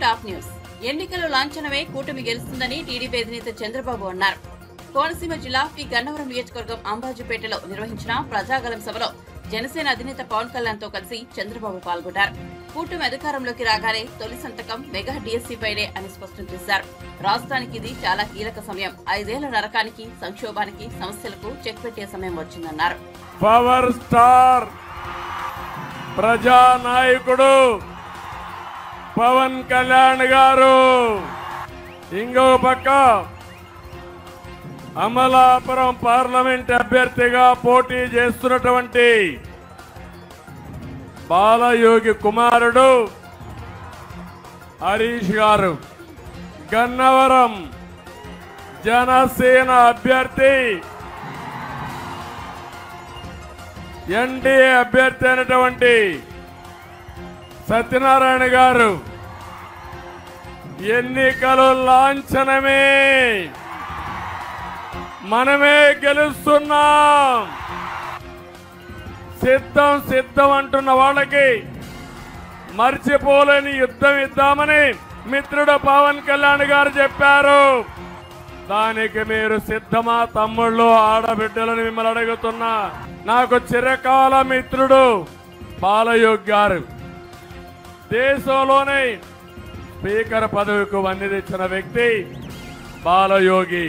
Top news. ఎన్నికలు లాంఛనమే కూటమి గెలుస్తుందని టీడీపీ అధినేత చంద్రబాబు అన్నారు. కోనసీమ జిల్లా పి గన్నవరం నియోజకవర్గం అంబాజీపేటలో నిర్వహించిన ప్రజాగళం సభలో జనసేన అధినేత పవన్ కళ్యాణ్ తో కలిసి చంద్రబాబు పాల్గొన్నారు. కూటమి అధికారంలోకి రాగానే తొలి సంతకం మెగా డిఎస్సీ పైనే అని స్పష్టం చేశారు. రాష్ట్రానికి ఇది చాలా కీలక సమయం. 5 ఏళ్ల నరకానికి, సంక్షోభానికి, సమస్యలకు చెక్ పెట్టే సమయం వచ్చిందన్నారు. పవర్ స్టార్ ప్రజానాయకుడు పవన్ కళ్యాణ్ గారు ఇంకో పక్క అమలాపురం పార్లమెంట్ అభ్యర్థిగా పోటీ చేస్తున్నటువంటి బాలయోగి కుమారుడు హరీష్ గారు, గన్నవరం జనసేన అభ్యర్థి ఎన్డీఏ అభ్యర్థి అయినటువంటి సత్యనారాయణ గారు ఎన్నికలు లాంఛనమే, మనమే గెలుస్తున్నాం, సిద్ధం అంటున్న వాళ్ళకి మర్చిపోలేని యుద్ధం ఇద్దామని మిత్రుడు పవన్ కళ్యాణ్ గారు చెప్పారు. దానికి మీరు సిద్ధమా తమ్ముళ్ళు, ఆడబిడ్డలను మిమ్మల్ని అడుగుతున్నా. నాకు చిరకాల మిత్రుడు బాలయోగి గారు, దేశంలోనే స్పీకర్ పదవికి వన్నె తెచ్చిన వ్యక్తి బాలయోగి.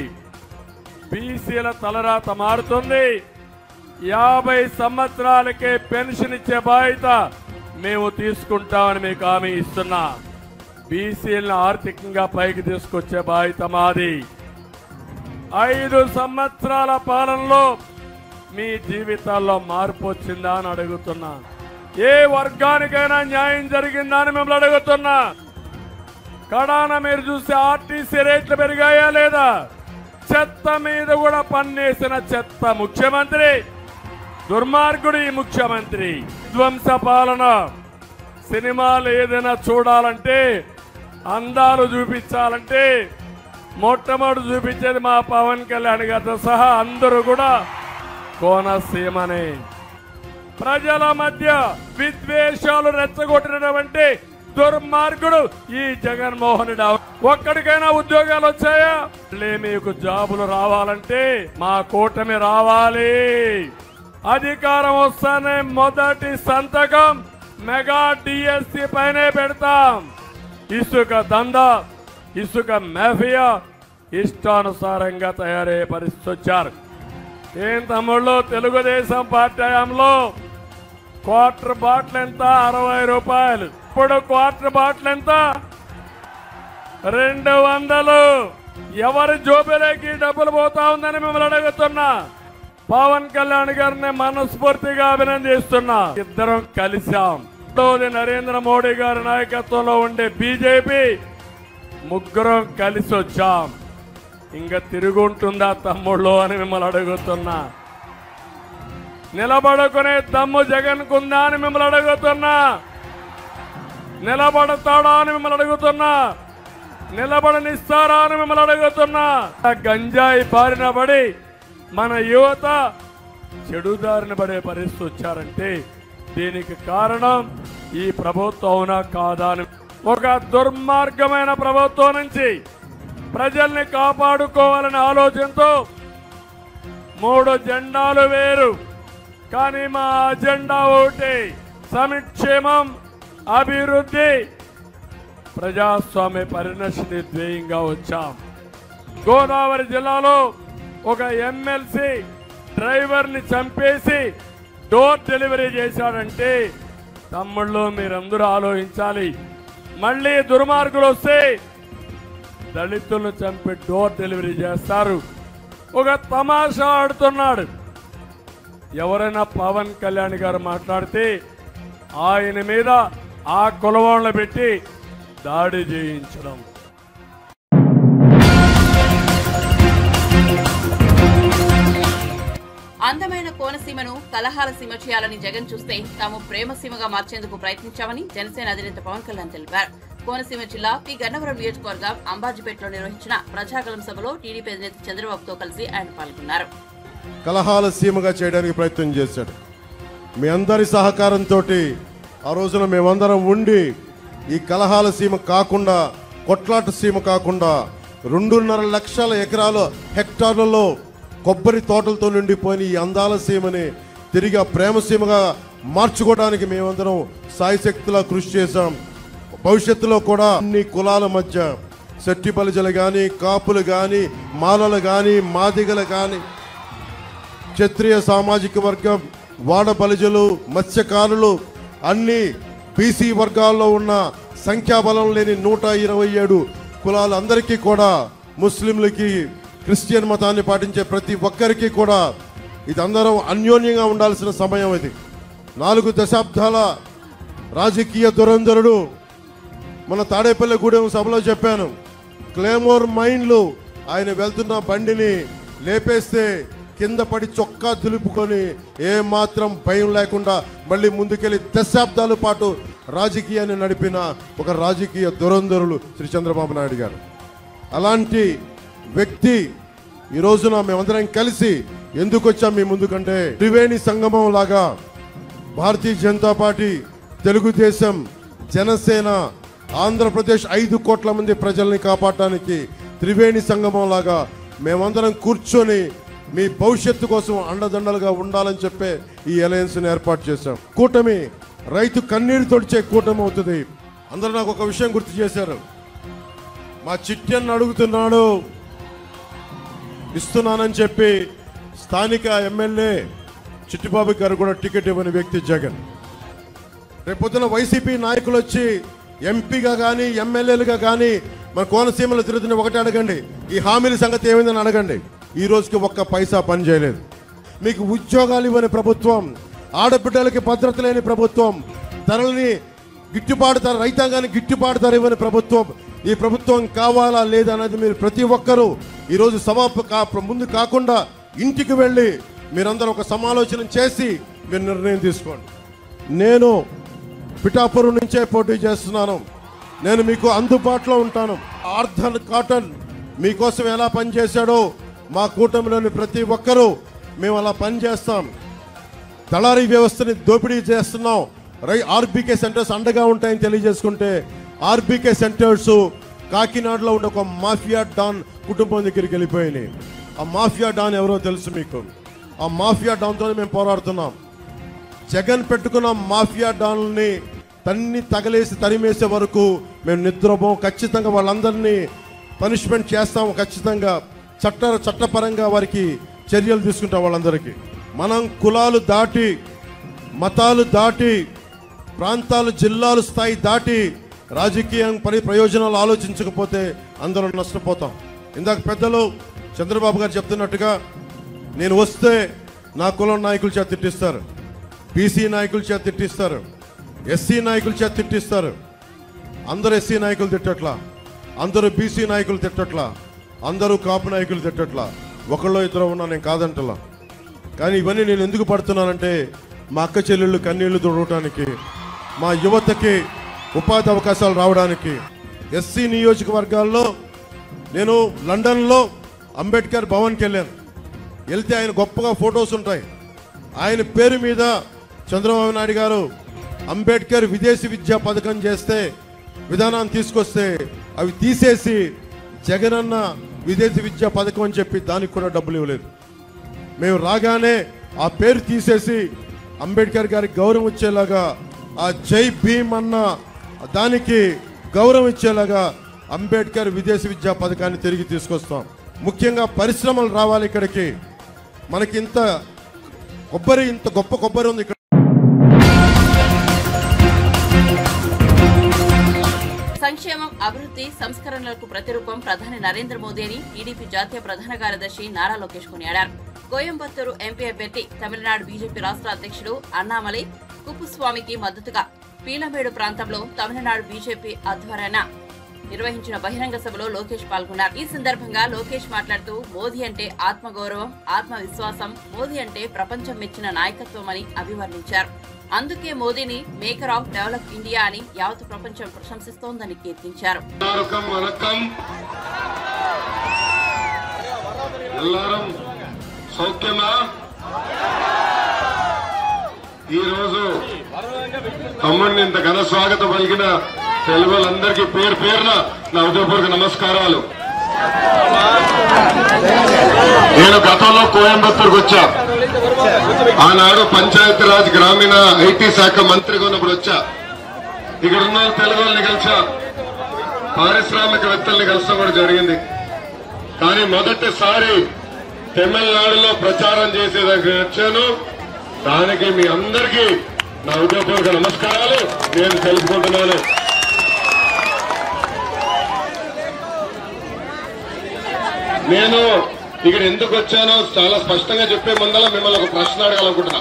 బీసీల తలరాత మారుతుంది. 50 సంవత్సరాలకే పెన్షన్ ఇచ్చే బాధ్యత మేము తీసుకుంటామని మీకు హామీ ఇస్తున్నా. బీసీలను ఆర్థికంగా పైకి తీసుకొచ్చే బాధ్యత మాది. 5 సంవత్సరాల పాలనలో మీ జీవితాల్లో మార్పు వచ్చిందా అని అడుగుతున్నా. ఏ వర్గానికైనా న్యాయం జరిగిందా అని మిమ్మల్ని అడుగుతున్నా. కడాన మీరు చూస్తే ఆర్టీసీ రేట్లు పెరిగాయా లేదా? చెత్త మీద కూడా పన్నేసిన చెత్త ముఖ్యమంత్రి, దుర్మార్గుడు ఈ ముఖ్యమంత్రి. ధ్వంస పాలన. సినిమాలు ఏదైనా చూడాలంటే, అందాలు చూపించాలంటే మొట్టమొదటి చూపించేది మా పవన్ కళ్యాణ్ గారితో సహా అందరూ కూడా కోనసీమనే. ప్రజల మధ్య విద్వేషాలు రెచ్చగొట్టినటువంటి దుర్మార్గుడు ఈ జగన్మోహన్ రెడ్డి. ఒక్కడికైనా ఉద్యోగాలు వచ్చాయా? మీకు జాబులు రావాలంటే మా కూటమి రావాలి. అధికారం వస్తానే మొదటి సంతకం మెగా డిఎస్సీ పైనే పెడతాం. ఇసుక దందా, ఇసుక మాఫియా ఇష్టానుసారంగా తయారయ్యే పరిస్థితి వచ్చారు. ఏం తమ్ముళ్ళు, తెలుగుదేశం పార్టీ హయాంలో క్వార్టర్ బాటిల్ ఎంత? 60 రూపాయలు. ఇప్పుడు క్వార్టర్ బాటిల్ ఎంత? 200. ఎవరి జోబులోకి డబ్బులు పోతా ఉందని మిమ్మల్ని అడుగుతున్నా. పవన్ కళ్యాణ్ గారిని మనస్ఫూర్తిగా అభినందిస్తున్నా. ఇద్దరం కలిశాం. నరేంద్ర మోడీ గారి నాయకత్వంలో ఉండే బీజేపీ ముగ్గురం కలిసి వచ్చాం. ఇంకా తిరుగుంటుందా తమ్ముళ్ళు అని మిమ్మల్ని అడుగుతున్నా. నిలబడుకునే దమ్ము జగన్ కుందా అని మిమ్మల్ని అడుగుతున్నా. నిలబడతాడా అని మిమ్మల్ని అడుగుతున్నా. నిలబడనిస్తారా అని మిమ్మల్ని అడుగుతున్నా. గంజాయి బారిన పడి మన యువత చెడుదారిన పడే పరిస్థితి వచ్చారంటే దీనికి కారణం ఈ ప్రభుత్వం అవునా కాదా అని. ఒక దుర్మార్గమైన ప్రభుత్వం నుంచి ప్రజల్ని కాపాడుకోవాలనే ఆలోచనతో 3 జెండాలు వేరు, కానీ మా అజెండా ఒకటి: సంక్షేమం, అభివృద్ధి, ప్రజాస్వామ్య పరిరక్షణ ధ్యేయంగా వచ్చాం. గోదావరి జిల్లాలో ఒక ఎమ్మెల్సీ డ్రైవర్ని చంపేసి డోర్ డెలివరీ చేశాడంటే తమ్ముళ్ళు మీరందరూ ఆలోచించాలి. మళ్ళీ దుర్మార్గులు వస్తే దళితులను చంపి డోర్ డెలివరీ చేస్తారు. ఒక తమాషా ఆడుతున్నాడు. ఎవరైనా పవన్ కళ్యాణ్ గారు మాట్లాడితే ఆయన మీద ఆ కులవాళ్ళని పెట్టి దాడి చేయించడం. అందమైన కోనసీమను కలహాల సీమ చేయాలని జగన్ చూస్తే తాము ప్రేమ సీమగా మార్చేందుకు ప్రయత్నించామని జనసేన అధినేత పవన్ కళ్యాణ్ తెలిపారు. కోనసీమ జిల్లా పి గన్నవరం నియోజకవర్గం అంబాజీపేటలో నిర్వహించిన ప్రజాగళం సభలో టీడీపీ అధినేత చంద్రబాబుతో కలిసి ఆయన పాల్గొన్నారు. కలహాల సీమగా చేయడానికి ప్రయత్నం చేశాడు. మీ అందరి సహకారంతో ఆ రోజున మేమందరం ఉండి ఈ కలహాల సీమ కాకుండా, కొట్లాట సీమ కాకుండా 2.5 లక్షల ఎకరాల హెక్టార్లలో కొబ్బరి తోటలతో నిండిపోయిన ఈ అందాల సీమని తిరిగి ప్రేమ సీమగా మార్చుకోవడానికి మేమందరం సాయశక్తిలా కృషి చేశాం. భవిష్యత్తులో కూడా అన్ని కులాల మధ్య శెట్టి బలిజలు కానీ, కాపులు కానీ, మాలలు కానీ, మాదిగలు కానీ, క్షత్రియ సామాజిక వర్గం, వాడ బలిజలు, మత్స్యకారులు, అన్ని బీసీ వర్గాల్లో ఉన్న సంఖ్యాబలం లేని 127 కులాలందరికీ కూడా, ముస్లింలకి, క్రిస్టియన్ మతాన్ని పాటించే ప్రతి ఒక్కరికి కూడా ఇది అందరం అన్యోన్యంగా ఉండాల్సిన సమయం ఇది. 4 దశాబ్దాల రాజకీయ దురంధరుడు మన తాడేపల్లిగూడెం సభలో చెప్పాను, క్లేమోర్ మైన్లు ఆయన వెళ్తున్న బండిని లేపేస్తే కింద పడి చొక్కా దులుపుకొని ఏమాత్రం భయం లేకుండా మళ్ళీ ముందుకెళ్ళి దశాబ్దాల పాటు రాజకీయాన్ని నడిపిన ఒక రాజకీయ దురంధరులు శ్రీ చంద్రబాబు నాయుడు గారు. అలాంటి వ్యక్తి ఈ రోజున మేమందరం కలిసి ఎందుకు వచ్చాం మీ ముందుకంటే, త్రివేణి సంగమం లాగా భారతీయ జనతా పార్టీ, తెలుగుదేశం, జనసేన, ఆంధ్రప్రదేశ్ 5 కోట్ల మంది ప్రజల్ని కాపాడటానికి త్రివేణి సంగమం లాగా మేమందరం కూర్చొని మీ భవిష్యత్తు కోసం అండదండలుగా ఉండాలని చెప్పే ఈ అలయన్స్ని ఏర్పాటు చేశాం. కూటమి రైతు కన్నీరు తొడిచే కూటమి అవుతుంది. అందరూ నాకు ఒక విషయం గుర్తు చేశారు. మా చిట్టెన్ను అడుగుతున్నాడు, ఇస్తున్నానని చెప్పి స్థానిక ఎమ్మెల్యే చిట్టిబాబు గారు కూడా టికెట్ ఇవ్వని వ్యక్తి జగన్. రేపొద్దున వైసీపీ నాయకులు వచ్చి ఎంపీగా కానీ, ఎమ్మెల్యేలుగా కానీ మన కోనసీమలో తిరుగుతున్న ఒకటి అడగండి, ఈ హామీల సంగతి ఏమైందని అడగండి. ఈ రోజుకి ఒక్క పైసా పని చేయలేదు. మీకు ఉద్యోగాలు ఇవ్వని ప్రభుత్వం, ఆడబిడ్డలకి భద్రత లేని ప్రభుత్వం, ధరలని గిట్టుబాటు ధర, రైతాంగానికి గిట్టుబాటు ధర ఇవ్వని ప్రభుత్వం. ఈ ప్రభుత్వం కావాలా లేదా అనేది మీరు ప్రతి ఒక్కరూ ఈరోజు ముందు కాకుండా ఇంటికి వెళ్ళి మీరందరూ ఒక సమాలోచన చేసి మీరు నిర్ణయం తీసుకోండి. నేను పిఠాపురం నుంచే పోటీ చేస్తున్నాను. నేను మీకు అందుబాటులో ఉంటాను. ఆర్థర్ కాటన్ మీకోసం ఎలా పనిచేశాడో మా కూటమిలోని ప్రతి ఒక్కరూ మేము అలా పనిచేస్తాం. దళారీ వ్యవస్థని దోపిడీ చేస్తున్నాం. ఆర్బీకే సెంటర్స్ అండగా ఉంటాయని తెలియజేసుకుంటే, ఆర్బీకే సెంటర్స్ కాకినాడలో ఉండే ఒక మాఫియా డాన్ కుటుంబం దగ్గరికి వెళ్ళిపోయినాయి. ఆ మాఫియా డాన్ ఎవరో తెలుసు మీకు. ఆ మాఫియా డాన్తో మేము పోరాడుతున్నాం. జగన్ పెట్టుకున్న మాఫియా డాన్లని తగిలేసి తరిమేసే వరకు మేము నిద్రపోం. ఖచ్చితంగా వాళ్ళందరినీ పనిష్మెంట్ చేస్తాము. ఖచ్చితంగా చట్టపరంగా వారికి చర్యలు తీసుకుంటాం. వాళ్ళందరికీ మనం కులాలు దాటి, మతాలు దాటి, ప్రాంతాలు, జిల్లాలు స్థాయి దాటి రాజకీయం ప్రయోజనాలు ఆలోచించకపోతే అందరం నష్టపోతాం. ఇందాక పెద్దలు చంద్రబాబు గారు చెప్తున్నట్టుగా, నేను వస్తే నా కులం నాయకుల చేత తిట్టిస్తారు, బీసీ నాయకుల చేత తిట్టిస్తారు, ఎస్సీ నాయకుల చేత తిట్టిస్తారు. అందరూ ఎస్సీ నాయకులు తిట్టట్లా, అందరూ బీసీ నాయకులు తిట్టట్లా, అందరూ కాపు నాయకులు తిట్టట్లా. ఒకళ్ళో ఇద్దరు ఉన్నా నేను కాదంటలా. కానీ ఇవన్నీ నేను ఎందుకు పడుతున్నానంటే, మా అక్క చెల్లెళ్ళు కన్నీళ్లు తుడవటానికి, మా యువతకి ఉపాధి అవకాశాలు రావడానికి. ఎస్సీ నియోజకవర్గాల్లో నేను లండన్లో అంబేద్కర్ భవన్కి వెళ్ళాను. వెళ్తే ఆయన గొప్పగా ఫొటోస్ ఉంటాయి. ఆయన పేరు మీద చంద్రబాబు నాయుడు గారు అంబేద్కర్ విదేశీ విద్యా పథకం చేస్తే, విధానాన్ని తీసుకొస్తే అవి తీసేసి జగనన్న విదేశీ విద్యా పథకం అని చెప్పి దానికి కూడా డబ్బులు ఇవ్వలేదు. మేము రాగానే ఆ పేరు తీసేసి అంబేద్కర్ గారికి గౌరవం ఇచ్చేలాగా, ఆ జై భీమ్ అన్న దానికి గౌరవం ఇచ్చేలాగా అంబేద్కర్ విదేశీ విద్యా పథకాన్ని తిరిగి తీసుకొస్తాం. ముఖ్యంగా పరిశ్రమలు రావాలి ఇక్కడికి. మనకి ఇంత గొప్ప కొబ్బరి ఉంది ఇక్కడ. సంక్షేమం, అభివృద్ధి, సంస్కరణలకు ప్రతిరూపం ప్రధాని నరేంద్ర మోదీ అని టీడీపీ జాతీయ ప్రధాన కార్యదర్శి నారా లోకేష్ కొనియాడారు. కోయంబత్తూరు ఎంపీ అభ్యర్థి, తమిళనాడు బీజేపీ రాష్ట్ర అధ్యక్షుడు అన్నామలై కుప్పుస్వామికి మద్దతుగా పీలమేడు ప్రాంతంలో తమిళనాడు బీజేపీ ఆధ్వర్యాన నిర్వహించిన బహిరంగ సభలో లోకేష్ పాల్గొన్నారు. ఈ సందర్భంగా లోకేష్ మాట్లాడుతూ, మోదీ అంటే ఆత్మగౌరవం, ఆత్మవిశ్వాసం, మోదీ అంటే ప్రపంచం మెచ్చిన నాయకత్వం అని అభివర్ణించారు. అందుకే మోదీని మేకర్ ఆఫ్ డెవలప్ ఇండియా అని యావత్ ప్రపంచం ప్రశంసిస్తోందని కీర్తించారు. ఈ రోజు తమ్ముడిని ఇంత ఘన స్వాగతం పలికిన తెలుగులందరికీ పేరు పేరున నా హృదయపూర్వక నమస్కారాలు. నేను గతంలో కోయంబత్తూరుకు వచ్చా. ఆనాడు పంచాయతీరాజ్ గ్రామీణ ఐటీ శాఖ మంత్రిగా ఉన్నప్పుడు వచ్చా. ఇక్కడ ఉన్న తెలుగు వాళ్ళని కలిసా, పారిశ్రామికవేత్తల్ని కలిసా కూడా జరిగింది. కానీ మొదటిసారి తమిళనాడులో ప్రచారం చేసేదానికి వచ్చాను. దానికి మీ అందరికీ నా హృదయపూర్వక నమస్కారాలు నేను తెలుపుకుంటున్నాను. నేను ఇక్కడ ఎందుకు వచ్చానో చాలా స్పష్టంగా చెప్పే ముందల మిమ్మల్ని ఒక ప్రశ్న అడగాలనుకుంటున్నా.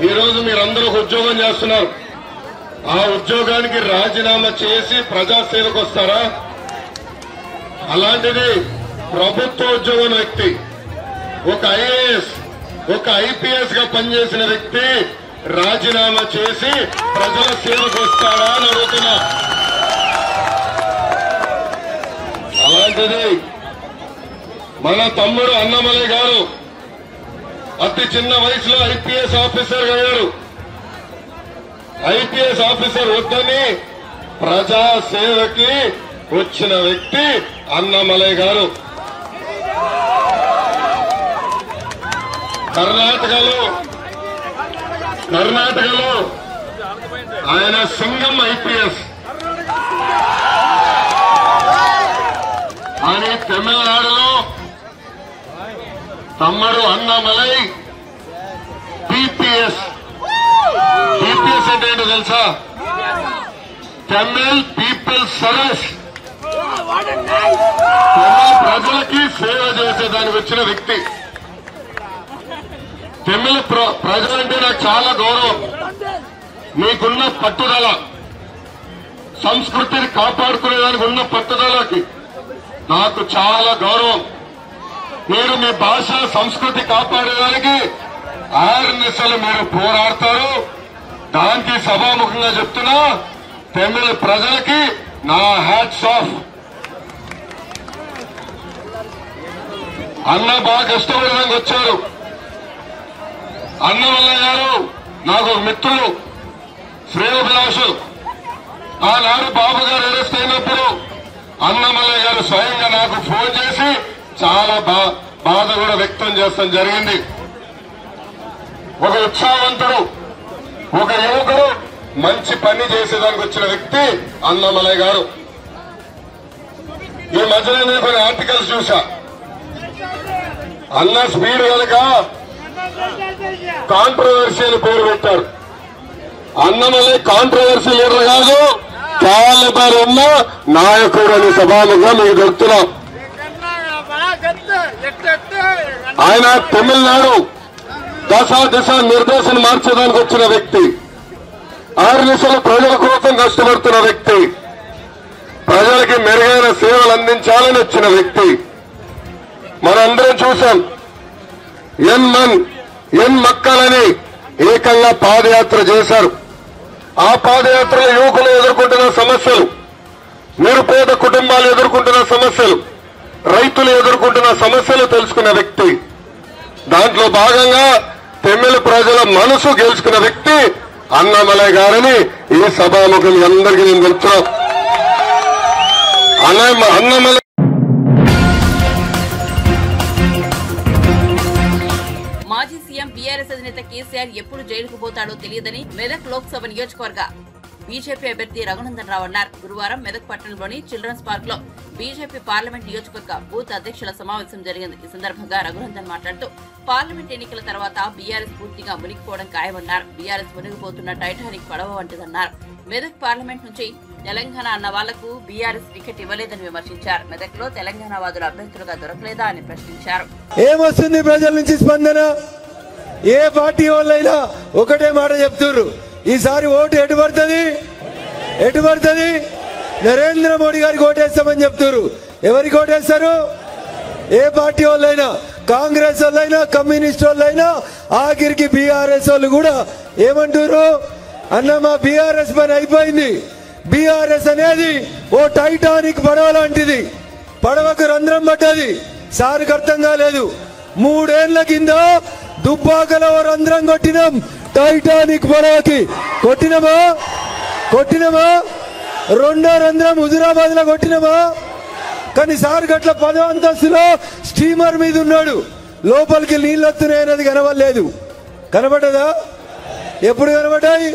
ఈ రోజు మీరందరూ ఒక ఉద్యోగం చేస్తున్నారు. ఆ ఉద్యోగానికి రాజీనామా చేసి ప్రజాసేవకు వస్తారా? అలాంటిది ప్రభుత్వ ఉద్యోగం వ్యక్తి, ఒక ఐఏఎస్, ఒక ఐపీఎస్ గా పనిచేసిన వ్యక్తి రాజీనామా చేసి ప్రజల సేవకు వస్తాడా అని అడుగుతున్నా. అలాంటిది మన తమ్ముడు అన్నమలై గారు అతి చిన్న వయసులో ఐపీఎస్ ఆఫీసర్ అయ్యారు. ఐపీఎస్ ఆఫీసర్ వద్దని ప్రజా సేవకి వచ్చిన వ్యక్తి అన్నమలై గారు. కర్ణాటకలో ఆయన సింగం ఐపీఎస్ అని, తమిళనాడులో తమ్ముడు అన్నమలై పీపీఎస్. పీపీఎస్ అంటే ఏంటో తెలుసా? Tamil people service. తమిళ ప్రజలకి సేవ చేసేదానికి వచ్చిన వ్యక్తి. తమిళ ప్రజలంటే నాకు చాలా గౌరవం. మీకున్న పట్టుదల, సంస్కృతిని కాపాడుకునేదానికి ఉన్న పట్టుదలకి నాకు చాలా గౌరవం. మీరు మీ భాష సంస్కృతి కాపాడేదానికి ఆర్నిసలు మీరు పోరాడతారు. దానికి సభాముఖంగా చెప్తున్నా, తమిళ ప్రజలకి నా హ్యాట్స్ ఆఫ్. అన్న బాగా కష్టపడడానికి వచ్చారు. అన్నమలై గారు నాకు ఒక మిత్రులు, శ్రేయోభిలాషు. ఆనాడు బాబు గారు అరెస్ట్ అయినప్పుడు అన్నమలై గారు స్వయంగా నాకు ఫోన్ చేసి చాలా బాధ కూడా వ్యక్తం చేస్తాం జరిగింది. ఒక ఉత్సాహవంతుడు, ఒక యువకుడు, మంచి పని చేసేదానికి వచ్చిన వ్యక్తి అన్నమలై గారు. ఈ మధ్యలో నేను కొన్ని ఆర్టికల్స్ చూసా. అన్న స్పీడ్ కనుక కాంట్రవర్సీ అని పేరు పెట్టారు. అన్నమలై కాంట్రవర్సీ లీడర్ కాదు, క్యాలిబర్ ఉన్న నాయకుడు అని సభాముగా మీకు చెప్తున్నాం. ఆయన తమిళనాడు దశ నిర్దేశం మార్చడానికి వచ్చిన వ్యక్తి. 6 నిమిషాలు ప్రజల కోసం కష్టపడుతున్న వ్యక్తి. ప్రజలకి మెరుగైన సేవలు అందించాలని వచ్చిన వ్యక్తి. మనందరం చూశాం. ఎన్ మక్కలని ఏకంగా పాదయాత్ర చేశారు. ఆ పాదయాత్రలో యువకులు ఎదుర్కొంటున్న సమస్యలు, నిరుపేద కుటుంబాలు ఎదుర్కొంటున్న సమస్యలు, రైతులు ఎదుర్కొంటున్న సమస్యలు తెలుసుకున్న వ్యక్తి. దాంట్లో భాగంగా తమిళ ప్రజల మనసు గెలుచుకున్న వ్యక్తి అన్నమలై గారని ఈ సభాముఖం అందరికీ నేను తెలుస్తున్నా. అన్నమలై మాజీ సీఎం బీఆర్ఎస్ అధినేత కేసీఆర్ ఎప్పుడు జైలుకు పోతాడో తెలియదని మెదక్ లోక్సభ నియోజకవర్గ బీజేపీ అభ్యర్థి రఘునందన్ రావు అన్నారు. గురువారం మెదక్ పట్టణంలోని చిల్డ్రన్స్ పార్క్ లో బీజేపీ పార్లమెంట్ నియోజకవర్గ బూత్ అధ్యక్షుల సమావేశం జరిగింది. ఈ సందర్భంగా రఘునందన్ మాట్లాడుతూ పార్లమెంట్ ఎన్నికల తర్వాత బీఆర్ఎస్ పూర్తిగా మునిగిపోవడం ఖాయమన్నారు. బీఆర్ఎస్ మునిగిపోతున్న టైటానిక్ పడవ వంటిదన్నారు. మెదక్ పార్లమెంట్ నుంచి తెలంగాణ అన్న వాళ్లకు బీఆర్ఎస్ టికెట్ ఇవ్వలేదని విమర్శించారు. మెదక్ లో తెలంగాణ వాదులు అభ్యర్థులుగా దొరకలేదా అని ప్రశ్నించారు. ఏమొస్తుంది ప్రజల నుంచి స్పందన? ఏ పార్టీ వాళ్ళైనా ఒకటే మాట చెప్తున్నారు, ఈసారి ఓటు ఎటు పడుతుంది? నరేంద్ర మోడీ గారికి ఓటేస్తామని చెప్తున్నారు. ఎవరికి ఓటేస్తారు? ఏ పార్టీ వాళ్ళైనా, కాంగ్రెస్ వాళ్ళైనా, కమ్యూనిస్ట్ వాళ్ళైనా, ఆఖరికి బీఆర్ఎస్ వాళ్ళు కూడా ఏమంటారు? అన్న మా బీఆర్ఎస్ పని అయిపోయింది. బీఆర్ఎస్ అనేది ఓ టైటానిక్ పడవ లాంటిది. పడవకు రంధ్రం పడ్డది, సార్కి అర్థం కాలేదు. 3 ఏళ్ల కింద దుబ్బాకలో రంధ్రం కొట్టినాం టైటానిక్ పడవకి. కొట్టినమా? రెండో రంధ్రం హుజురాబాద్ లో కొట్టినమా? కానీ సార్ గట్ల 10వ అంతస్తులో స్టీమర్ మీద ఉన్నాడు, లోపలికి నీళ్ళు వస్తున్నాయన్నది కనబడలేదు. కనబడ్డదా? ఎప్పుడు కనబడ్డాయి?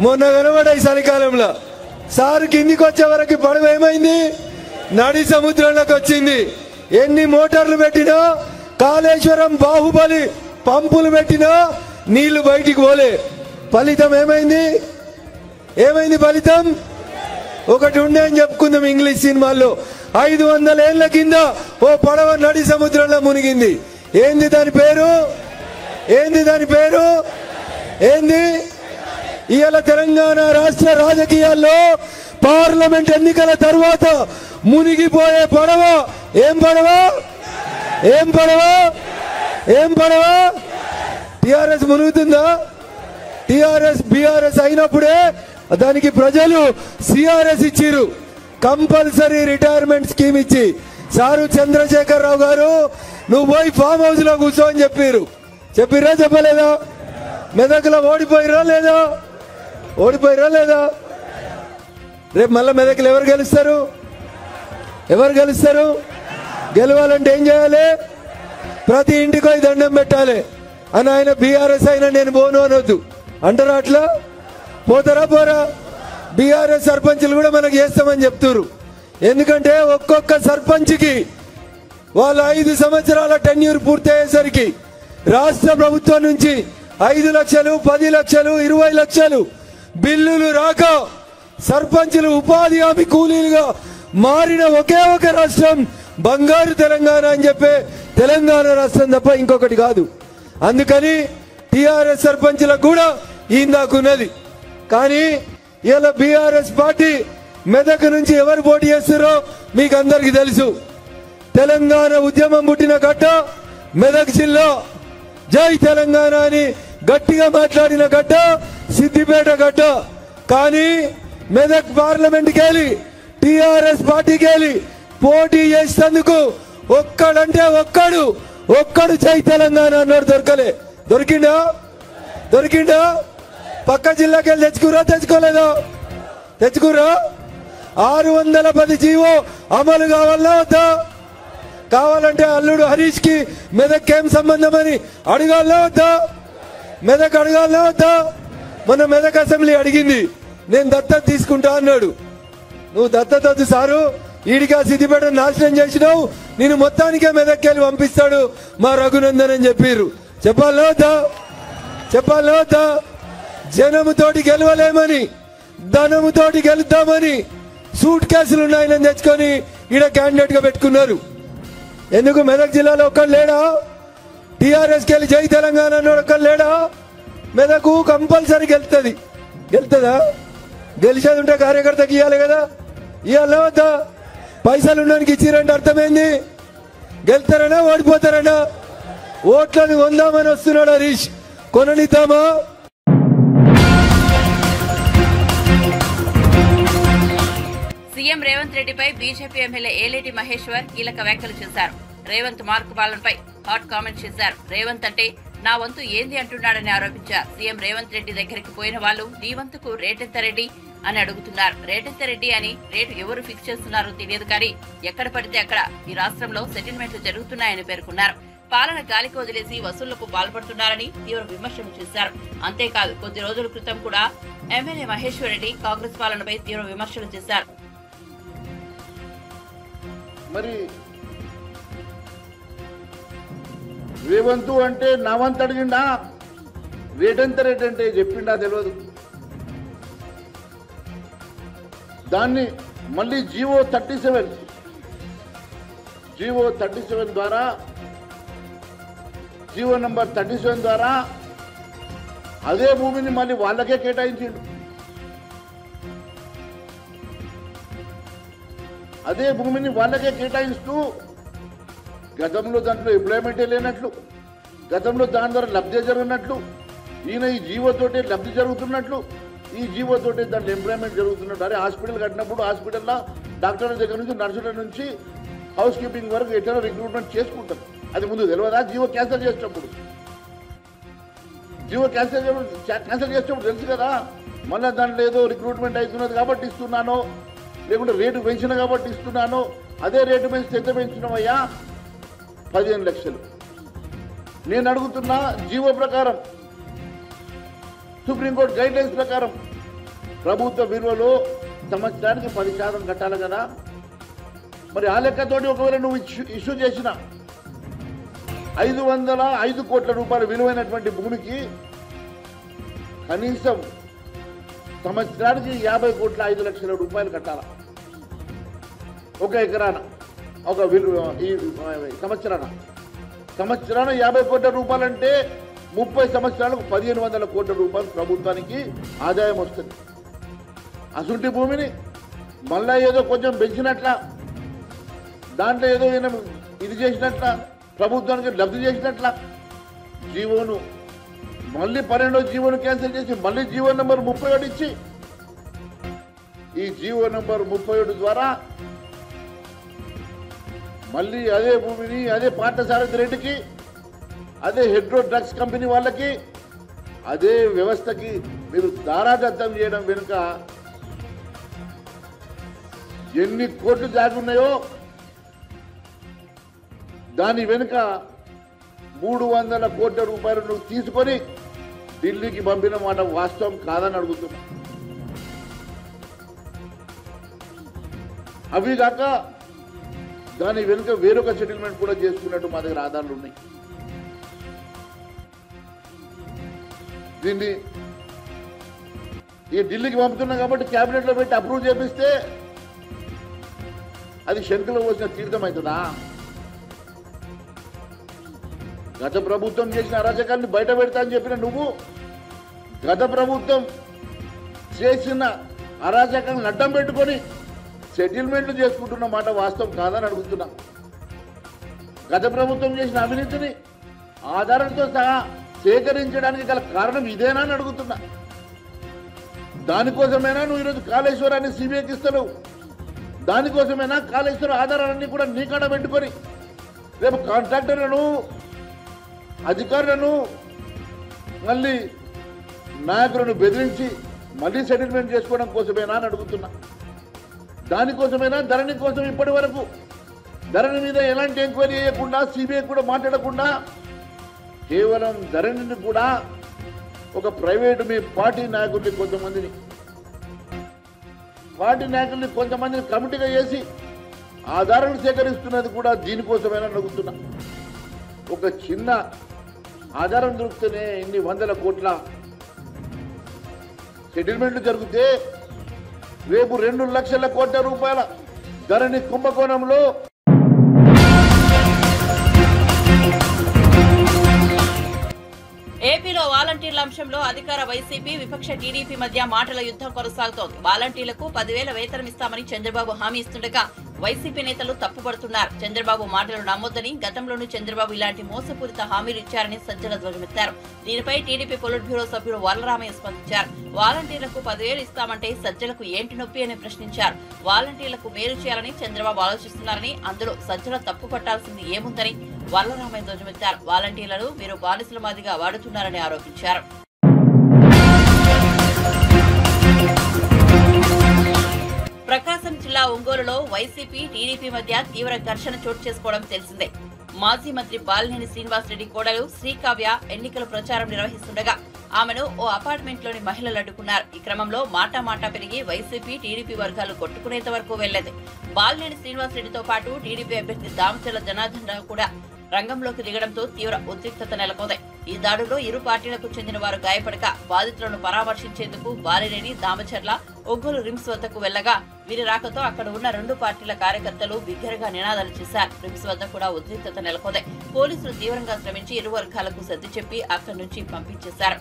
మొన్న కనబడ్డాయి చలికాలంలో. సార్ కిందికి వచ్చే వరకు పడవ ఏమైంది? నడి సముద్రంలోకి వచ్చింది. ఎన్ని మోటార్లు పెట్టినా, కాళేశ్వరం బాహుబలి పంపులు పెట్టినా నీళ్లు బయటికి పోలే. ఫలితం ఏమైంది? ఏమైంది ఫలితం? ఒకటి ఉండే అని చెప్పుకుందాం ఇంగ్లీష్ సినిమాల్లో, 500 ఏళ్ల కింద ఓ పడవ నడి సముద్రంలో మునిగింది. ఏంది దాని పేరు? ఏంది దాని పేరు? ఏంది? ఇవాళ తెలంగాణ రాష్ట్ర రాజకీయాల్లో పార్లమెంట్ ఎన్నికల తర్వాత మునిగిపోయే పడవ ఏం పడవ? ఏం పడవ? ఏం పడవ? టిఆర్ఎస్ మునుగుతుందా? టిఆర్ఎస్ బీఆర్ఎస్ అయినప్పుడే దానికి ప్రజలు సిఆర్ఎస్ ఇచ్చిరు, కంపల్సరీ రిటైర్మెంట్ స్కీమ్ ఇచ్చి. సారు చంద్రశేఖర్ రావు గారు నువ్వు పోయి ఫామ్ హౌస్ లో కూర్చో అని చెప్పిర్రా చెప్పలేదా? మెదక్లో ఓడిపోయిరా లేదా? ఓడిపోయిరా లేదా? రేపు మళ్ళీ మెదక్లు ఎవరు గెలుస్తారు? ఎవరు గెలుస్తారు? గెలవాలంటే ఏం చేయాలి? ప్రతి ఇంటికి పోయి దండం పెట్టాలి. అని ఆయన బీఆర్ఎస్ అయినా నేను పోను అనొద్దు అంటారా? అట్లా పోతారా? పోరా? బీఆర్ఎస్ సర్పంచ్లు కూడా మనకు చేస్తామని చెప్తున్నారు. ఎందుకంటే ఒక్కొక్క సర్పంచ్కి వాళ్ళ 5 సంవత్సరాల టెన్యూర్ పూర్తయ్యేసరికి రాష్ట్ర ప్రభుత్వం నుంచి 5 లక్షలు, 10 లక్షలు, 20 లక్షలు బిల్లులు రాక సర్పంచులు ఉపాధి హామీ కూలీలుగా మారిన ఒకే ఒక రాష్ట్రం బంగారు తెలంగాణ అని చెప్పే తెలంగాణ రాష్ట్రం తప్ప ఇంకొకటి కాదు. అందుకని టిఆర్ఎస్ సర్పంచులకు కూడా ఇందాకున్నది. కానీ ఇలా బీఆర్ఎస్ పార్టీ మెదక్ నుంచి ఎవరు పోటీ చేస్తారో మీకు అందరికీ తెలుసు. తెలంగాణ ఉద్యమం పుట్టిన గడ్డ మెదక్ జిల్లా, జై తెలంగాణ అని గట్టిగా మాట్లాడిన గడ్డ సిద్దిపేట గడ్డ. కానీ మెదక్ పార్లమెంట్కి వెళ్ళి టిఆర్ఎస్ పార్టీకి వెళ్ళి పోటీ చేసేందుకు ఒక్కడంటే ఒక్కడు జై తెలంగాణ అన్నాడు. దొరికిండా? దొరికిండా? పక్క జిల్లాకి వెళ్ళి తెచ్చుకోలేదా? తెచ్చుకురా? 610 జీవో అమలు కావాలా వద్దా? కావాలంటే అల్లుడు హరీష్ కి మెదక్ ఏం సంబంధం అని అడగాలా వద్దా? మెదక్ అడగాలా వద్దా? మన మెదక్ అసెంబ్లీ అడిగింది, నేను దత్తత తీసుకుంటా అన్నాడు. నువ్వు దత్తత వద్దు సారు, ఈడిగా సిద్దిపేట నాశనం చేసినావు, నేను మొత్తానికే మెదక్కి వెళ్ళి పంపిస్తాడు మా రఘునందన్ అని చెప్పిర్రు. చెప్పాలా వద్దా? చెప్పాలా వద్దా? జనముతోటి గెలవలేమని, ధనముతోటి గెలుద్దామని సూట్ కేసులు ఉన్నాయని తెచ్చుకొని ఈడ క్యాండిడేట్ గా పెట్టుకున్నారు. ఎందుకు మెదక్ జిల్లాలో ఒక్కడు లేడా? టిఆర్ఎస్కి వెళ్ళి జై తెలంగాణ అన్నాడు ఒక్కడు లేడా? మెదకు కంపల్సరీ గెలుతుందా? గెలిచేది ఉంటే కార్యకర్తకి ఇవ్వాలి కదా, ఇవ్వాలా వద్దా? పైసలు ఉండడానికి ఇచ్చిరంటే అర్థమైంది. గెలుతారనా ఓడిపోతారనా? ఓట్లను కొందామని వస్తున్నాడు హరీష్, కొననిద్దామా? సీఎం రేవంత్ రెడ్డిపై బీజేపీ ఎమ్మెల్యే ఏలేటి మహేశ్వర్ కీలక వ్యాఖ్యలు చేశారు. రేవంత్ మార్కు పాలనపై హాట్ కామెంట్ చేశారు. రేవంత్ అంటే నా వంతు ఏంది అంటున్నాడని ఆరోపించారు. సీఎం రేవంత్ రెడ్డి దగ్గరికి పోయిన వాళ్ళు నీ వంతుకు రేటెంత రెడ్డి అని అడుగుతున్నారు. రేటెంత రెడ్డి అని రేటు ఎవరు ఫిక్స్ చేస్తున్నారో తెలియదు, కానీ ఎక్కడ పడితే అక్కడ ఈ రాష్ట్రంలో సెటిల్మెంట్లు జరుగుతున్నాయని పేర్కొన్నారు. పాలన గాలికి వదిలేసి వసూళ్లకు పాల్పడుతున్నారని తీవ్ర విమర్శలు చేశారు. అంతేకాదు, కొద్ది రోజుల క్రితం కూడా ఎమ్మెల్యే మహేశ్వర్ రెడ్డి కాంగ్రెస్ పాలనపై తీవ్ర విమర్శలు చేశారు. మరి రేవంతు అంటే నా వంతు అడిగిండా? రేటెంత రేట్ అంటే చెప్పిండా తెలియదు. దాన్ని మళ్ళీ జీవో 37 ద్వారా, జీవో నంబర్ 37 ద్వారా అదే భూమిని మళ్ళీ వాళ్ళకే కేటాయించిండు. అదే భూమిని వాళ్ళకే కేటాయిస్తూ గతంలో దాంట్లో ఎంప్లాయ్మెంటే లేనట్లు, గతంలో దాని ద్వారా లబ్ధి జరిగినట్లు, ఈయన ఈ జీవోతోటే లబ్ధి జరుగుతున్నట్లు, ఈ జీవోతోటే దాంట్లో ఎంప్లాయ్మెంట్ జరుగుతున్నట్టు. అరే హాస్పిటల్ కట్టినప్పుడు హాస్పిటల్లో డాక్టర్ల దగ్గర నుంచి, నర్సుల నుంచి, హౌస్ కీపింగ్ వరకు ఎట్లా రిక్రూట్మెంట్ చేసుకుంటారు. అది ముందు తెలియదా? జీవో క్యాన్సిల్ చేసేటప్పుడు తెలుసు కదా. మళ్ళీ దాంట్లో ఏదో రిక్రూట్మెంట్ అవుతున్నది కాబట్టి ఇస్తున్నాను, లేకుంటే రేటు పెంచిన కాబట్టి ఇస్తున్నాను. అదే రేటు పెంచితే ఎంత పెంచినామయ్యా? 15 లక్షలు. నేను అడుగుతున్నా, జీవో ప్రకారం, సుప్రీంకోర్టు గైడ్ లైన్స్ ప్రకారం ప్రభుత్వ విలువలో సంవత్సరానికి 10% కట్టాలి కదా. మరి ఆ లెక్కతోటి ఒకవేళ నువ్వు ఇష్యూ చేసిన 505 కోట్ల రూపాయల విలువైనటువంటి భూమికి కనీసం సంవత్సరానికి 50 కోట్ల 5 లక్షల రూపాయలు కట్టాలా ఒక ఎకరాన, ఒక ఈ సంవత్సరాన 50 కోట్ల రూపాయలు అంటే 30 సంవత్సరాలకు 1500 కోట్ల రూపాయలు ప్రభుత్వానికి ఆదాయం వస్తుంది. అసుంటి భూమిని మళ్ళా ఏదో కొంచెం పెంచినట్ల, దాంట్లో ఏదో ఇది చేసినట్ల, ప్రభుత్వానికి లబ్ధి చేసినట్ల జీవోను మళ్ళీ 12వ జీవోను క్యాన్సిల్ చేసి మళ్ళీ జీవో నెంబర్ 37 ఇచ్చి, ఈ జీవో నెంబర్ 37 ద్వారా మళ్ళీ అదే భూమిని అదే పార్థసారథి రెడ్డికి, అదే హెడ్రో డ్రగ్స్ కంపెనీ వాళ్ళకి, అదే వ్యవస్థకి మీరు దారాదత్తం చేయడం వెనుక ఎన్ని కోట్లు జాగున్నాయో దాని వెనుక 300 కోట్ల రూపాయలు నువ్వు తీసుకొని ఢిల్లీకి పంపిన మాట వాస్తవం కాదని అడుగుతున్నా. అవి కాక దాని వెనుక వేరొక సెటిల్మెంట్ కూడా చేసుకున్నట్టు మా దగ్గర ఆధారాలు ఉన్నాయి. దీన్ని ఈ ఢిల్లీకి పంపుతున్నాం కాబట్టి క్యాబినెట్ లో పెట్టి అప్రూవ్ చేపిస్తే అది శంకులో వచ్చిన తీర్థం అవుతుందా? గత ప్రభుత్వం చేసిన అరాచకాన్ని బయట పెడతా అని చెప్పిన నువ్వు గత ప్రభుత్వం చేసిన అరాచకాలను అడ్డం పెట్టుకొని సెటిల్మెంట్లు చేసుకుంటున్న మాట వాస్తవం కాదని అడుగుతున్నా. గత ప్రభుత్వం చేసిన అవినీతిని ఆధారాలతో సహా సేకరించడానికి గల కారణం ఇదేనా అని అడుగుతున్నా. దానికోసమైనా నువ్వు ఈరోజు కాళేశ్వరాన్ని సిబిఐకి ఇస్తావు? దానికోసమైనా కాళేశ్వరం ఆధారాలన్నీ కూడా నీ కాడ పెట్టుకొని రేపు కాంట్రాక్టర్లను, అధికారులను, మళ్ళీ నాయకులను బెదిరించి మళ్ళీ సెటిల్మెంట్ చేసుకోవడం కోసమేనా అని అడుగుతున్నా. దానికోసమైనా ధరణి కోసం ఇప్పటి వరకు ధరణి మీద ఎలాంటి ఎంక్వైరీ చేయకుండా, సిబిఐ కూడా మాట్లాడకుండా కేవలం ధరణిని కూడా ఒక ప్రైవేటు మీ పార్టీ నాయకుల్ని కొంతమందిని కమిటీగా చేసి ఆధారాలు సేకరిస్తున్నది కూడా దీనికోసమైనా అడుగుతున్నా. ఒక చిన్న ఆధారం దొరికితేనే ఇన్ని 100 కోట్ల సెటిల్మెంట్లు జరిగితే రేపు 2 లక్షల కోట్ల రూపాయల ధరణి కుంభకోణంలో ఏపీలో వాలంటీర్ల అంశంలో అధికార వైసీపీ, విపక్ష టీడీపీ మధ్య మాటల యుద్ధం కొనసాగుతోంది. వాలంటీర్లకు 10,000 వేతనం ఇస్తామని చంద్రబాబు హామీ ఇస్తుండగా వైసీపీ నేతలు తప్పుపడుతున్నారు. చంద్రబాబు మాటలు నమ్మొద్దని, గతంలోనూ చంద్రబాబు ఇలాంటి మోసపూరిత హామీలు ఇచ్చారని సజ్జల ధ్వజమెత్తారు. దీనిపై టీడీపీ పొలిట్ బ్యూరో సభ్యుడు వరలరామయ్య స్పందించారు. వాలంటీర్లకు 10,000 ఇస్తామంటే సజ్జలకు ఏంటి నొప్పి అని ప్రశ్నించారు. వాలంటీర్లకు మేలు చేయాలని చంద్రబాబు ఆలోచిస్తున్నారని, అందులో సజ్జల తప్పు పట్టాల్సింది ఏముందని వరలరామయ్య ధ్వజమెత్తారు. వాలంటీర్లను మీరు బానిసల మాదిగా వాడుతున్నారని ఆరోపించారు. ప్రకాశం జిల్లా ఒంగోలులో వైసీపీ, టీడీపీ మధ్య తీవ్ర ఘర్షణ చోటు చేసుకోవడం తెలిసిందే. మాజీ మంత్రి బాలినేని శ్రీనివాసరెడ్డి కోడలు శ్రీకావ్య ఎన్నికల ప్రచారం నిర్వహిస్తుండగా ఆమెను ఓ అపార్ట్మెంట్లోని మహిళలు అడ్డుకున్నారు. ఈ క్రమంలో మాటా పెరిగి వైసీపీ, టీడీపీ వర్గాలు కొట్టుకునేంత వరకు వెళ్లేదు. బాలినేని శ్రీనివాసరెడ్డితో పాటు టీడీపీ అభ్యర్థి దామచర్ల జనార్దన్ రావు కూడా రంగంలోకి దిగడంతో తీవ్ర ఉద్రిక్తత నెలకొంది. ఈ దాడుల్లో ఇరు పార్టీలకు చెందిన వారు గాయపడగా బాధితులను పరామర్శించేందుకు బాలినేని, దామచర్ల ఒంగోలు రిమ్స్ వద్దకు వెళ్లగా వీరి రాకతో అక్కడ ఉన్న 2 పార్టీల కార్యకర్తలు బిగ్గరగా నినాదాలు చేశారు. రిమ్స్ వద్ద కూడా ఉద్రిక్తత నెలకొంది. పోలీసులు తీవ్రంగా శ్రమించి ఇరు వర్గాలకు సర్ది చెప్పి అక్కడి నుంచి పంపించేశారు.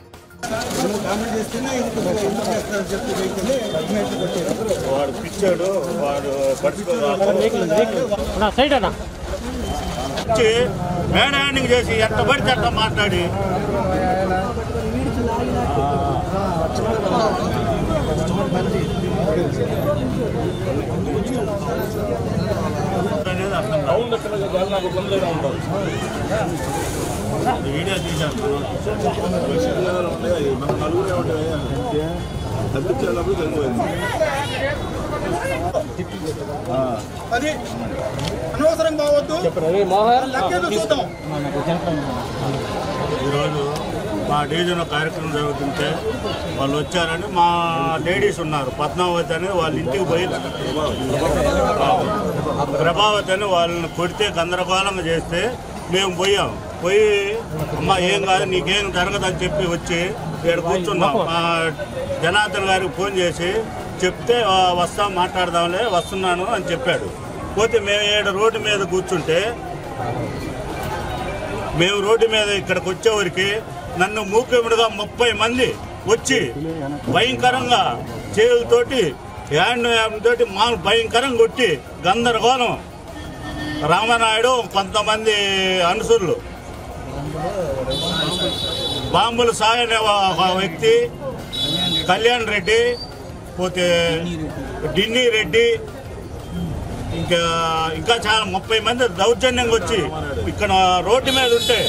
మేనేజింగ్ చేసి ఎంత పడితే అట్లా మాట్లాడి వీడియో తీసాను. అది అనవసరం కావద్దు. ఈరోజు మా డివిజన్ కార్యక్రమం జరుగుతుంటే వాళ్ళు వచ్చారని మా లేడీస్ ఉన్నారు, పద్మావతి అని వాళ్ళ ఇంటికి పోయి ప్రభావతి అని వాళ్ళని కొడితే గందరగోళంగా చేస్తే మేము పోయి అమ్మ ఏం కాదు నీకేం జరగదని చెప్పి వచ్చి ఇక్కడ కూర్చున్నాం. జనార్దన్ గారికి ఫోన్ చేసి చెప్తే వస్తాం మాట్లాడదాంలే వస్తున్నాను అని చెప్పాడు. పోతే మేము రోడ్డు మీద కూర్చుంటే మేము రోడ్డు మీద ఇక్కడికి వచ్చేవరికి నన్ను మూకుముడిగా 30 మంది వచ్చి భయంకరంగా చేతులతోటి హ్యాండ్ తోటి భయంకరంగా కొట్టి గందరగోళం. రామనాయుడు కొంతమంది అనుసరులు, బాంబుల సాయి అనే ఒక వ్యక్తి, కళ్యాణ్ రెడ్డి, పోతే డిన్నీ రెడ్డి, ఇంకా చాలా 30 మంది దౌర్జన్యంగా వచ్చి ఇక్కడ రోడ్డు మీద ఉంటే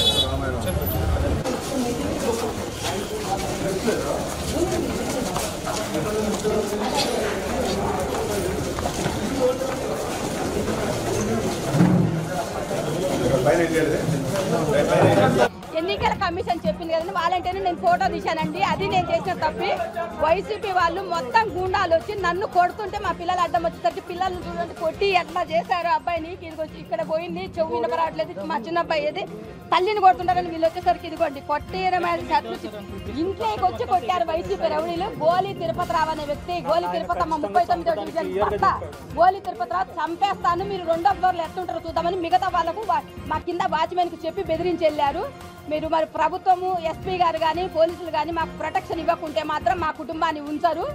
ఎన్నికల కమిషన్ చెప్పింది కదండి, వాలంటీర్ని నేను ఫోటో తీశానండి. అది నేను చేసిన తప్పి వైసీపీ వాళ్ళు మొత్తం గుండాలు వచ్చి నన్ను కొడుతుంటే మా పిల్లలు అడ్డం వచ్చేసరికి పిల్లల్ని చూడండి కొట్టి ఎట్లా చేశారు. అబ్బాయిని వచ్చి ఇక్కడ పోయింది, చెవు వినపరావట్లేదు. మా చిన్న అబ్బాయి ఏది తల్లిని కొడుతుంటారని వీళ్ళు వచ్చేసరికి ఇదిగోండి కొట్టేయడమైన ఇంట్లోకి వచ్చి కొట్టారు వైసీపీ రౌడీలు. గోలి తిరుపతి రావు అనే వ్యక్తి, గోలి తిరుపతమ్మ 39వ డివిజన్ భర్త గోలి తిరుపతి రావు చంపేస్తాను, మీరు 2వ ఫ్లోర్లో ఎట్టుంటారో చూద్దామని మిగతా వాళ్ళకు మా కింద వాచ్మెన్కి చెప్పి బెదిరించి వెళ్ళారు. మీరు మరి ప్రభుత్వము ఎస్పీ గారు కానీ పోలీసులు కానీ మాకు ప్రొటెక్షన్ ఇవ్వకుంటే మాత్రం మా కుటుంబాన్ని ఉంచరు.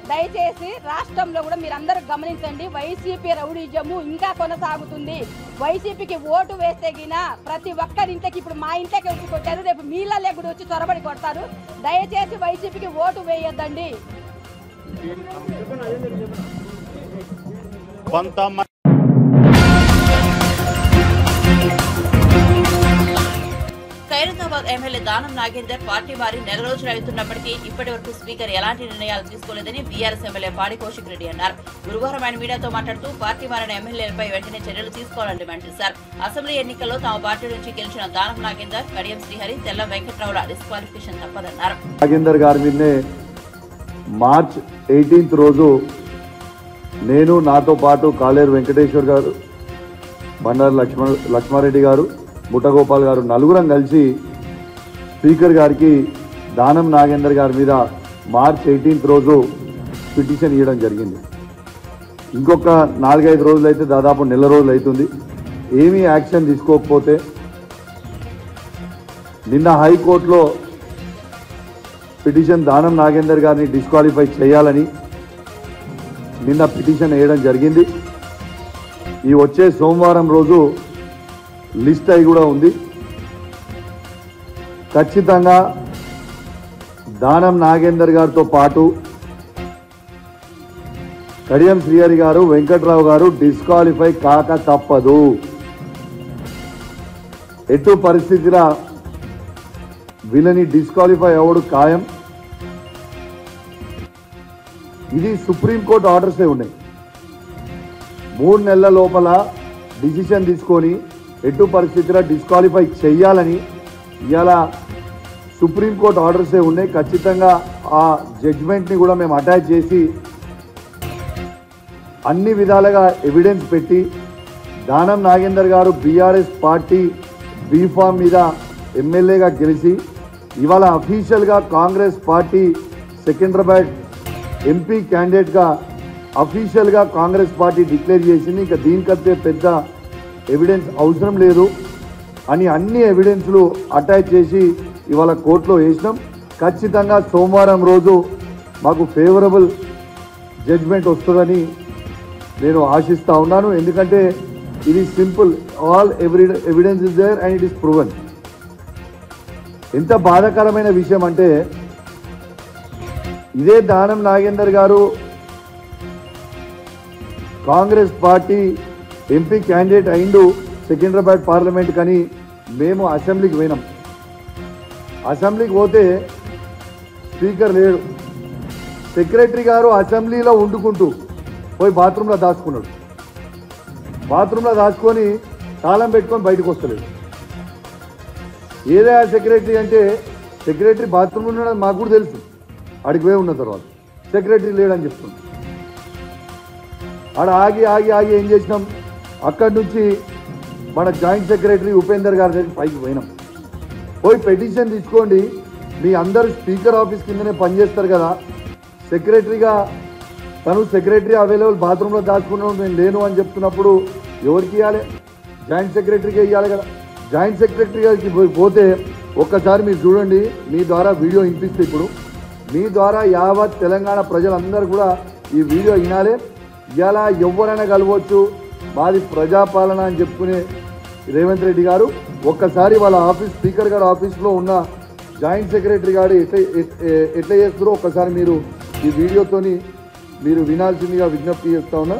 దయచేసి రాష్ట్రంలో కూడా మీరందరూ గమనించండి, వైసీపీ రౌడీజము ఇంకా కొనసాగుతుంది. వైసీపీకి ఓటు వేస్తే గినా ప్రతి ఒక్కరింటికి, ఇప్పుడు మా ఇంట్లోకి వచ్చి కొట్టారు, రేపు మీళ్ళ కూడా వచ్చి చొరబడి కొడతారు. దయచేసి వైసీపీకి vote వేయొద్దండి. Khairatabad MLA Danam Nagender party మారి నెల రోజులు అవుతున్నప్పటికీ ఇప్పటి వరకు స్పీకర్ ఎలాంటి నిర్ణయాలు తీసుకోలేదని బీఆర్ఎస్ ఎమ్మెల్యే పాడి కౌశిక్ రెడ్డి అన్నారు. గురువారం ఆయన మీడియాతో మాట్లాడుతూ పార్టీ మారిన ఎమ్మెల్యేలపై వెంటనే చర్యలు తీసుకోవాలని డిమాండ్ చేశారు. అసెంబ్లీ ఎన్నికల్లో తమ పార్టీ నుంచి గెలిచిన దానం నాగేందర్, కడియం శ్రీహరి, తెల్లం వెంకట్రావుల డిస్క్వాలిఫికేషన్ తప్పదన్నారు. నాగేందర్ గారి మీదనే మార్చ్ 18 రోజు నేను, నాతో పాటు కాలేరు వెంకటేశ్వర్ గారు, బండారు లక్ష్మారెడ్డి గారు, ముఠగోపాల్ గారు నలుగురం కలిసి స్పీకర్ గారికి దానం నాగేందర్ గారి మీద మార్చ్ 18 రోజు పిటిషన్ ఇవ్వడం జరిగింది. ఇంకొక 4-5 రోజులు అయితే దాదాపు నెల రోజులు అవుతుంది. ఏమీ యాక్షన్ తీసుకోకపోతే నిన్న హైకోర్టులో పిటిషన్ దానం నాగేందర్ గారిని డిస్క్వాలిఫై చేయాలని నిన్న పిటిషన్ వేయడం జరిగింది. ఈ వచ్చే సోమవారం రోజు లిస్ట్ అయి కూడా ఉంది. ఖచ్చితంగా దానం నాగేందర్ గారితో పాటు కడియం శ్రీహరి గారు, వెంకట్రావు గారు డిస్క్వాలిఫై కాక తప్పదు. ఎటు పరిస్థితిలో వీళ్ళని డిస్క్వాలిఫై అవ్వడు ఖాయం. ఇది సుప్రీంకోర్టు ఆర్డర్సే ఉన్నాయి. 3 నెలల లోపల డిసిషన్ తీసుకొని ఎటు పరిస్థితిలో డిస్క్వాలిఫై చేయాలని ఇవాళ సుప్రీంకోర్టు ఆర్డర్సే ఉన్నాయి. ఖచ్చితంగా ఆ జడ్జ్మెంట్ని కూడా మేము అటాచ్ చేసి అన్ని విధాలుగా ఎవిడెన్స్ పెట్టి దానం నాగేందర్ గారు బీఆర్ఎస్ పార్టీ బీఫామ్ మీద ఎమ్మెల్యేగా గెలిచి ఇవాళ అఫీషియల్గా కాంగ్రెస్ పార్టీ సికింద్రాబాద్ ఎంపీ క్యాండిడేట్గా అఫీషియల్గా కాంగ్రెస్ పార్టీ డిక్లేర్ చేసింది. ఇంకా దీనికంటే పెద్ద ఎవిడెన్స్ అవసరం లేదు అని అన్ని ఎవిడెన్స్లు అటాచ్ చేసి ఇవాళ కోర్టులో వేసినాం. ఖచ్చితంగా సోమవారం రోజు మాకు ఫేవరబుల్ జడ్జ్మెంట్ వస్తుందని నేను ఆశిస్తూ ఉన్నాను. ఎందుకంటే ఇది simple, all evidence is there and it is proven. ఎంత బాధాకరమైన విషయం అంటే ఇదే దానం నాగేందర్ గారు కాంగ్రెస్ పార్టీ ఎంపీ క్యాండిడేట్ అయిండు సికింద్రాబాద్ పార్లమెంట్ కానీ మేము అసెంబ్లీకి పోయినాం. అసెంబ్లీకి పోతే స్పీకర్ లేడు. సెక్రటరీ గారు అసెంబ్లీలో వండుకుంటూ పోయి బాత్రూంలో దాచుకున్నాడు. బాత్రూంలో దాచుకొని తాళం పెట్టుకొని బయటకు వస్తలేదు. ఏదే సెక్రటరీ అంటే సెక్రటరీ బాత్రూంలో ఉన్నాడని మాకు కూడా తెలుసు. అడిగి పోయి ఉన్న తర్వాత సెక్రటరీ లేడని చెప్తున్నాం. ఆడ ఆగి ఆగి ఆగి ఏం చేసినాం, అక్కడి నుంచి మన జాయింట్ సెక్రటరీ ఉపేందర్ గారి దగ్గర పైకి పోయినాం. పోయి పెటిషన్ తీసుకోండి, మీ అందరు స్పీకర్ ఆఫీస్ కిందనే పనిచేస్తారు కదా, సెక్రటరీగా తను సెక్రటరీ అవైలబుల్ బాత్రూంలో దాచుకున్నాడు నేను లేను అని చెప్తున్నప్పుడు ఎవరికి ఇవ్వాలి? జాయింట్ సెక్రటరీకే ఇవ్వాలి కదా. జాయింట్ సెక్రటరీ గారికి పోతే ఒక్కసారి మీరు చూడండి, మీ ద్వారా వీడియో వినిపిస్తే ఇప్పుడు మీ ద్వారా యావత్ తెలంగాణ ప్రజలందరూ కూడా ఈ వీడియో వినాలి. ఇలా ఎవరైనా కలవచ్చు, మాది ప్రజాపాలన అని చెప్పుకునే రేవంత్ రెడ్డి గారు ఒక్కసారి వాళ్ళ ఆఫీస్ స్పీకర్ గారు ఆఫీస్లో ఉన్న జాయింట్ సెక్రటరీ గారు ఎట్లా చేస్తారో ఒక్కసారి మీరు ఈ వీడియోతోని మీరు వినాల్సిందిగా విజ్ఞప్తి చేస్తా ఉన్నా.